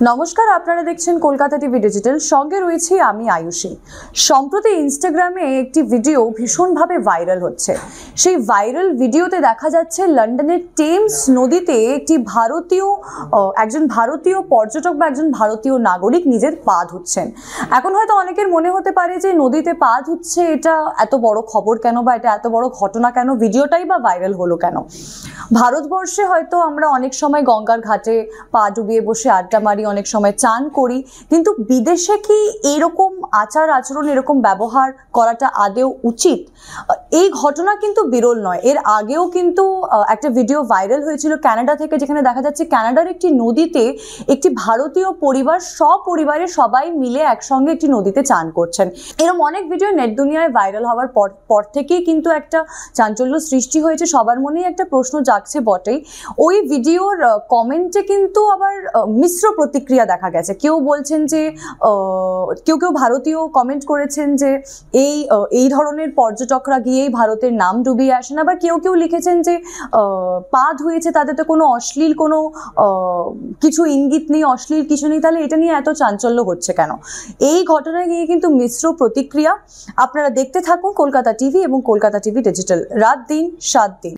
নমস্কার, আপনারা দেখছেন কলকাতা টিভি ডিজিটাল। সঙ্গে রয়েছি আমি আয়ুষী। সম্প্রতি ইনস্টাগ্রামে একটি ভিডিও ভীষণভাবে ভাইরাল হচ্ছে। সেই ভাইরাল ভিডিওতে দেখা যাচ্ছে লন্ডনের টেমস নদীতে একজন ভারতীয় পর্যটক বা একজন ভারতীয় নাগরিক নিজের পা ধুচ্ছেন। এখন হয়তো অনেকের মনে হতে পারে যে নদীতে পা ধুচ্ছে, এটা এত বড় খবর কেন বা এটা এত বড় ঘটনা কেন, ভিডিওটাই বা ভাইরাল হলো কেন। ভারতবর্ষে হয়তো আমরা অনেক সময় গঙ্গার ঘাটে পা ডুবিয়ে বসে আড্ডা মারি, অনেক সময় চান করি, কিন্তু বিদেশে কি এরকম আচার আচরণ, এরকম ব্যবহার করাটা আদেও উচিত? এই ঘটনা কিন্তু বিরল নয়। এর আগেও কিন্তু একটা ভিডিও ভাইরাল হয়েছিল কানাডা থেকে, যেখানে দেখা যাচ্ছে কানাডার একটি নদীতে একটি ভারতীয় পরিবার সপরিবারে সবাই মিলে একসঙ্গে একটি নদীতে চান করছেন। এরকম অনেক ভিডিও নেট দুনিয়ায় ভাইরাল হওয়ার পর থেকেই কিন্তু একটা চাঞ্চল্য সৃষ্টি হয়েছে। সবার মনেই একটা প্রশ্ন জাগছে বটেই। ওই ভিডিওর কমেন্টে কিন্তু আবার মিশ্র প্রতিক্রিয়া দেখা গেছে। কেউ বলছেন যে কেউ ভারতীয় কমেন্ট করেছেন যে এই ধরনের পর্যটকরা গিয়েই ভারতের নাম ডুবিয়ে আসেন। আবার কেউ লিখেছেন যে পা ধুয়েছে, তাদের তো কোনো অশ্লীল কোনো কিছু ইঙ্গিত নেই, অশ্লীল কিছু নেই, তাহলে এটা নিয়ে এত চাঞ্চল্য হচ্ছে কেন? এই ঘটনায় গিয়ে কিন্তু মিশ্র প্রতিক্রিয়া। আপনারা দেখতে থাকুন কলকাতা টিভি এবং কলকাতা টিভি ডিজিটাল, রাত দিন 7 দিন।